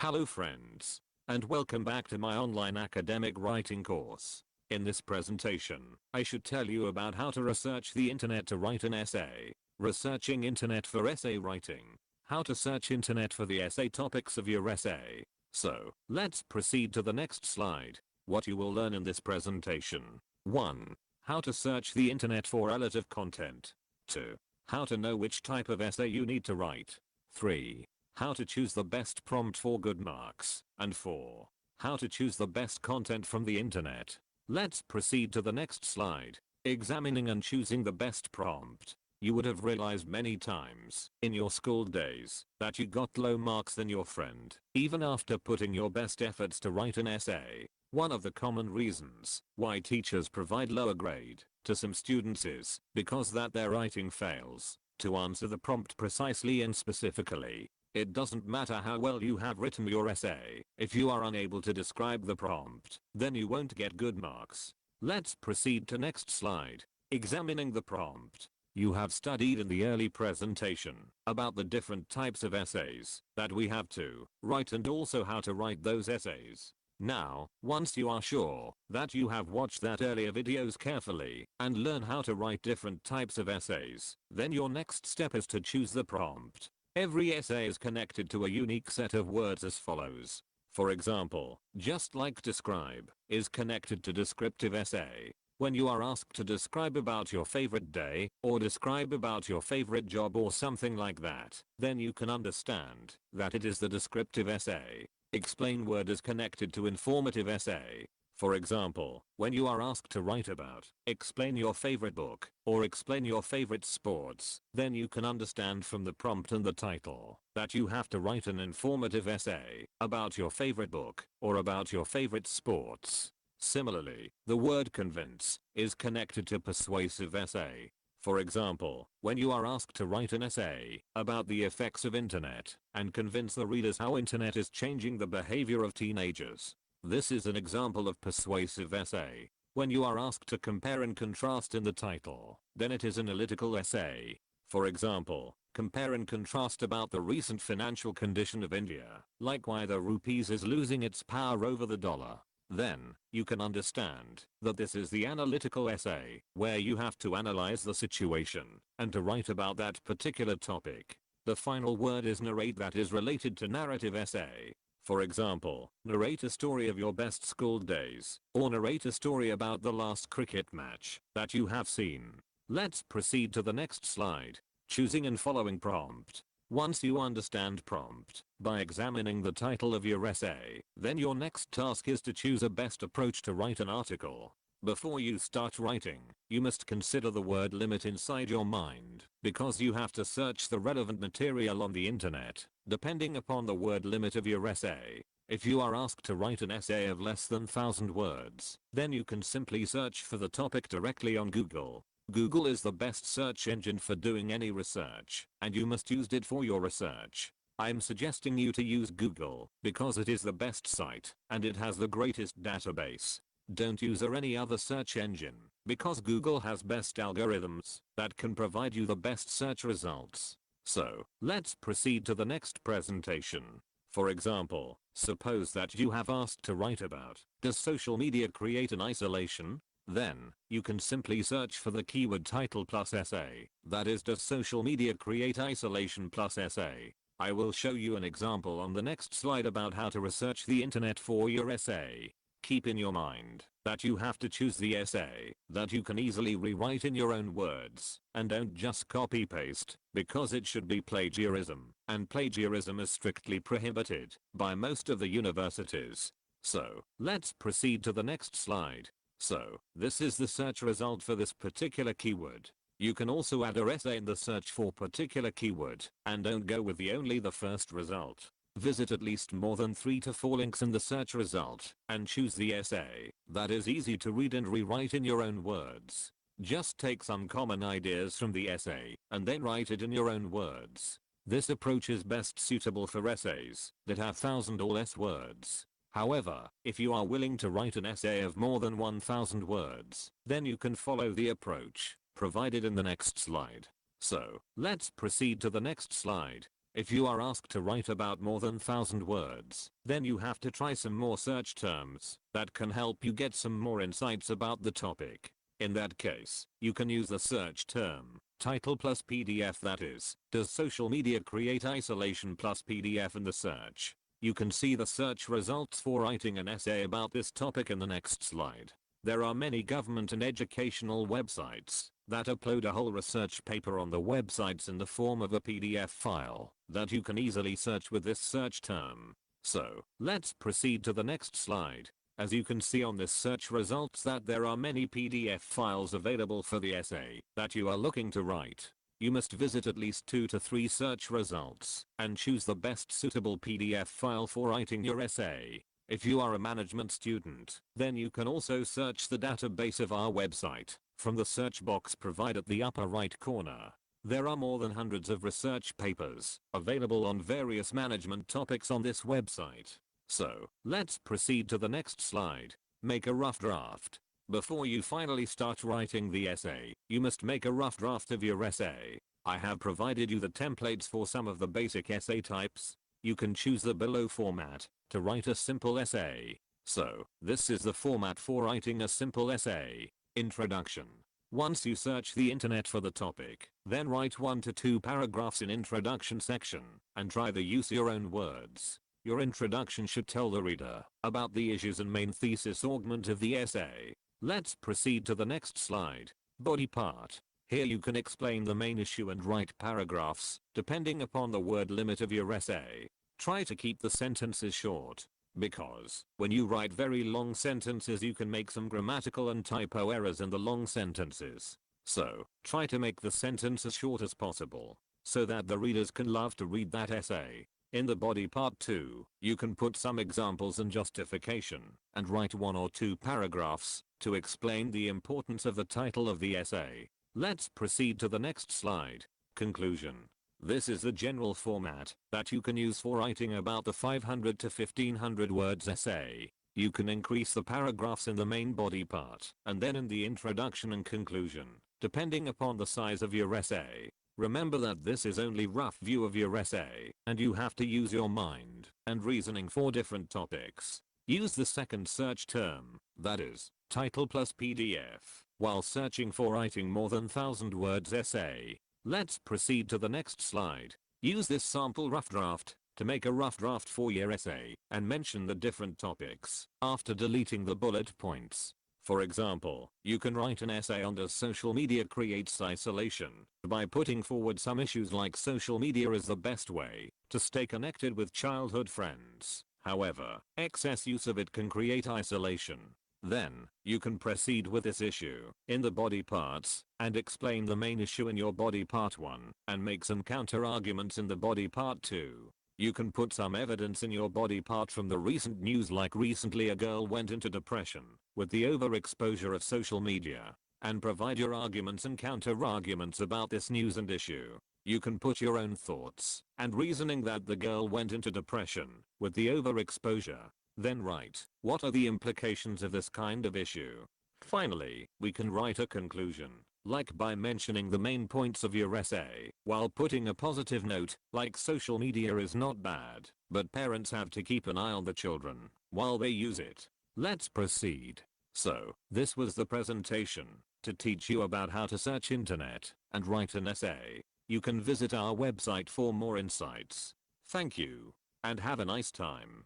Hello friends, and welcome back to my online academic writing course. In this presentation, I should tell you about how to research the internet to write an essay, researching internet for essay writing, how to search internet for the essay topics of your essay. So, let's proceed to the next slide. What you will learn in this presentation. 1. How to search the internet for relative content. 2. How to know which type of essay you need to write. 3. How to choose the best prompt for good marks. And 4. How to choose the best content from the internet. Let's proceed to the next slide. Examining and choosing the best prompt. You would have realized many times in your school days that you got low marks than your friend, even after putting your best efforts to write an essay. One of the common reasons why teachers provide lower grade to some students is because that their writing fails to answer the prompt precisely and specifically. It doesn't matter how well you have written your essay, if you are unable to describe the prompt, then you won't get good marks. Let's proceed to next slide. Examining the prompt. You have studied in the early presentation about the different types of essays that we have to write and also how to write those essays. Now, once you are sure that you have watched that earlier videos carefully and learn how to write different types of essays, then your next step is to choose the prompt. Every essay is connected to a unique set of words as follows. For example, just like describe is connected to descriptive essay. When you are asked to describe about your favorite day or describe about your favorite job or something like that, then you can understand that it is the descriptive essay. Explain word is connected to informative essay. For example, when you are asked to write about, explain your favorite book, or explain your favorite sports, then you can understand from the prompt and the title that you have to write an informative essay about your favorite book, or about your favorite sports. Similarly, the word convince is connected to persuasive essay. For example, when you are asked to write an essay about the effects of internet and convince the readers how internet is changing the behavior of teenagers. This is an example of persuasive essay. When you are asked to compare and contrast in the title, then it is an analytical essay. For example, compare and contrast about the recent financial condition of India, like why the rupees is losing its power over the dollar. Then, you can understand that this is the analytical essay, where you have to analyze the situation and to write about that particular topic. The final word is narrate, that is related to narrative essay. For example, narrate a story of your best school days, or narrate a story about the last cricket match that you have seen. Let's proceed to the next slide. Choosing and following prompt. Once you understand prompt by examining the title of your essay, then your next task is to choose a best approach to write an article. Before you start writing, you must consider the word limit inside your mind, because you have to search the relevant material on the internet, depending upon the word limit of your essay. If you are asked to write an essay of less than 1,000 words, then you can simply search for the topic directly on Google. Google is the best search engine for doing any research, and you must use it for your research. I'm suggesting you to use Google because it is the best site and it has the greatest database. Don't use any other search engine because Google has best algorithms that can provide you the best search results. So, let's proceed to the next presentation. For example, suppose that you have asked to write about, does social media create an isolation? Then, you can simply search for the keyword title plus essay, that is, does social media create isolation plus essay. I will show you an example on the next slide about how to research the internet for your essay. Keep in your mind that you have to choose the essay that you can easily rewrite in your own words, and don't just copy paste, because it should be plagiarism, and plagiarism is strictly prohibited by most of the universities. So, let's proceed to the next slide. So, this is the search result for this particular keyword. You can also add a essay in the search for particular keyword, and don't go with only the first result. Visit at least more than 3 to 4 links in the search result, and choose the essay that is easy to read and rewrite in your own words. Just take some common ideas from the essay, and then write it in your own words. This approach is best suitable for essays that have 1,000 or less words. However, if you are willing to write an essay of more than 1,000 words, then you can follow the approach provided in the next slide. So, let's proceed to the next slide. If you are asked to write about more than 1000 words, then you have to try some more search terms that can help you get some more insights about the topic. In that case, you can use the search term title plus PDF, that is, does social media create isolation plus PDF in the search. You can see the search results for writing an essay about this topic in the next slide. There are many government and educational websites that upload a whole research paper on the websites in the form of a PDF file that you can easily search with this search term. So, let's proceed to the next slide. As you can see on this search results that there are many PDF files available for the essay that you are looking to write. You must visit at least 2 to 3 search results and choose the best suitable PDF file for writing your essay. If you are a management student, then you can also search the database of our website from the search box provided at the upper right corner. There are more than hundreds of research papers available on various management topics on this website. So, let's proceed to the next slide. Make a rough draft. Before you finally start writing the essay, you must make a rough draft of your essay. I have provided you the templates for some of the basic essay types. You can choose the below format to write a simple essay. So, this is the format for writing a simple essay. Introduction. Once you search the internet for the topic, then write 1 to 2 paragraphs in introduction section and try to use your own words. Your introduction should tell the reader about the issues and main thesis augment of the essay. Let's proceed to the next slide. Body part. Here you can explain the main issue and write paragraphs depending upon the word limit of your essay. Try to keep the sentences short, because when you write very long sentences you can make some grammatical and typo errors in the long sentences. So, try to make the sentence as short as possible so that the readers can love to read that essay. In the body part 2, you can put some examples and justification and write 1 or 2 paragraphs to explain the importance of the title of the essay. Let's proceed to the next slide. Conclusion. This is the general format that you can use for writing about the 500 to 1500 words essay. You can increase the paragraphs in the main body part and then in the introduction and conclusion, depending upon the size of your essay. Remember that this is only rough view of your essay and you have to use your mind and reasoning for different topics. Use the second search term, that is, title plus PDF, while searching for writing more than 1000 words essay. Let's proceed to the next slide. Use this sample rough draft to make a rough draft for your essay and mention the different topics after deleting the bullet points. For example, you can write an essay on does social media creates isolation by putting forward some issues like social media is the best way to stay connected with childhood friends. However, excess use of it can create isolation. Then, you can proceed with this issue in the body parts and explain the main issue in your body part 1 and make some counter arguments in the body part 2. You can put some evidence in your body part from the recent news, like recently a girl went into depression with the overexposure of social media, and provide your arguments and counter arguments about this news and issue. You can put your own thoughts and reasoning that the girl went into depression with the overexposure. Then write, what are the implications of this kind of issue? Finally, we can write a conclusion, like by mentioning the main points of your essay, while putting a positive note, like social media is not bad, but parents have to keep an eye on the children while they use it. Let's proceed. So, this was the presentation to teach you about how to search internet and write an essay. You can visit our website for more insights. Thank you, and have a nice time.